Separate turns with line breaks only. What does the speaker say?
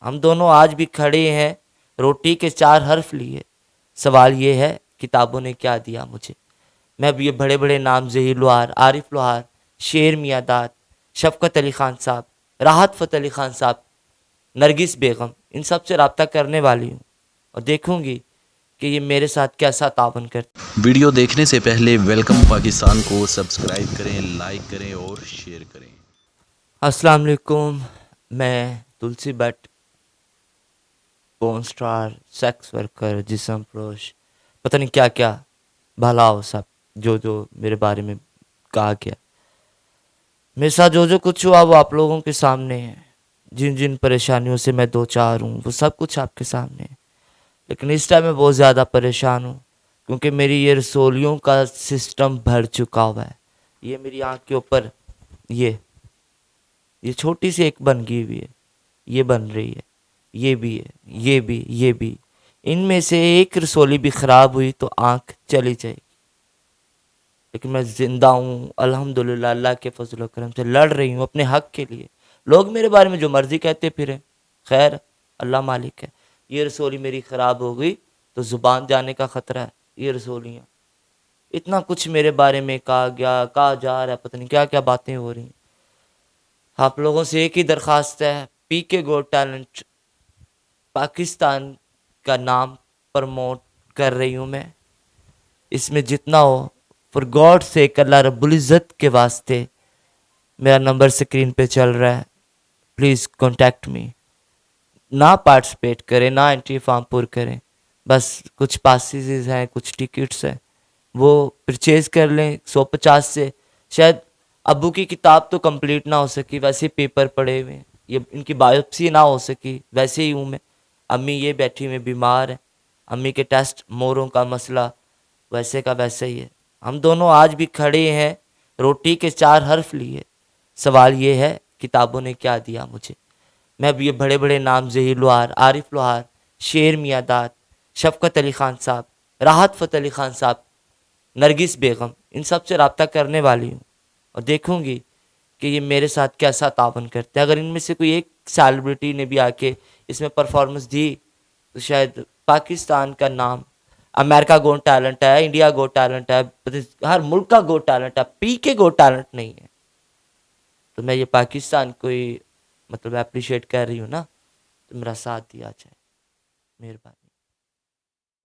ہم دونوں آج بھی کھڑے ہیں روٹی کے 4 حرف لیے. سوال یہ ہے کتابوں نے کیا دیا مجھے. میں اب یہ بڑے بڑے نام ظہیر لوہار، عارف لوہار، شیر میاں داد، شفقت علی خان صاحب، راحت فتح علی خان صاحب، نرگس بیگم، ان سب سے رابطہ کرنے والی ہوں اور دیکھوں گی کہ یہ میرے ساتھ کیسا تعاون کرتے.
ویڈیو دیکھنے سے پہلے ویلکم پاکستان کو سبسکرائب کریں، لائک کریں اور شیئر کریں.
السلام علیکم. میں Tulsi Butt, porn star, sex worker, جسم فروش، پتہ نہیں کیا کیا بھلا ہو سب جو میرے بارے میں کہا گیا. میرے ساتھ جو کچھ ہوا وہ آپ لوگوں کے سامنے ہے. جن پریشانیوں سے میں 2-4 ہوں وہ سب کچھ آپ کے سامنے ہے. لیکن اس ٹائم میں بہت زیادہ پریشان ہوں کیونکہ میری یہ رسولیوں کا سسٹم بھر چکا ہوا ہے. یہ میری آنکھ کے اوپر یہ چھوٹی سی ایک بن گئی ہوئی ہے، یہ بن رہی ہے، یہ بھی ہے، یہ بھی. ان میں سے ایک رسولی بھی خراب ہوئی تو آنکھ چلی جائے گی. لیکن میں زندہ ہوں الحمدللہ، اللہ کے فضل و کرم سے لڑ رہی ہوں اپنے حق کے لیے. لوگ میرے بارے میں جو مرضی کہتے پھریں، خیر اللہ مالک ہے. یہ رسولی میری خراب ہو گئی تو زبان جانے کا خطرہ ہے. یہ رسولیاں اتنا کچھ میرے بارے میں کہا جا رہا ہے، پتہ نہیں کیا کیا باتیں ہو رہی ہیں. آپ لوگوں سے ایک ہی درخواست ہے، پی کے گوٹ ٹیلنٹ پاکستان کا نام پرموٹ کر رہی ہوں میں. اس میں جتنا ہو فار گاڈ سے اللہ رب العزت کے واسطے میرا نمبر سکرین پہ چل رہا ہے، پلیز کانٹیکٹ می. نہ پارٹیسپیٹ کریں، نہ انٹری فارم پر کریں، بس کچھ پاسیز ہیں، کچھ ٹکٹس ہیں، وہ پرچیز کر لیں. 150 سے شاید ابو کی کتاب تو کمپلیٹ نہ ہو سکی، ویسے پیپر پڑے ہوئے ہیں. یہ ان کی بایوپسی نہ ہو سکی، ویسے ہی ہوں میں. امی یہ بیٹھی ہوئی بیمار ہیں، امی کے ٹیسٹ موروں کا مسئلہ ویسے کا ویسے ہی ہے. ہم دونوں آج بھی کھڑے ہیں روٹی کے 4 حرف لیے. سوال یہ ہے کتابوں نے کیا دیا مجھے. میں اب یہ بڑے بڑے نام ظہیر لوہار، عارف لوہار، شیر میاں داد، شفقت علی خان صاحب، راحت فتح علی خان صاحب، نرگس بیگم، ان سب سے رابطہ کرنے والی ہوں اور دیکھوں گی کہ یہ میرے ساتھ کیسا تعاون کرتے ہیں. اگر ان میں سے کوئی ایک سیلیبریٹی نے بھی آ کے اس میں پرفارمنس دی تو شاید پاکستان کا نام، امریکہ گو ٹیلنٹ ہے، انڈیا گو ٹیلنٹ ہے، ہر ملک کا گو ٹیلنٹ ہے، پی کے گو ٹیلنٹ نہیں ہے. تو میں یہ پاکستان کو ہی اپریشیٹ کر رہی ہوں نا، تو میرا ساتھ دیا جائے، مہربانی.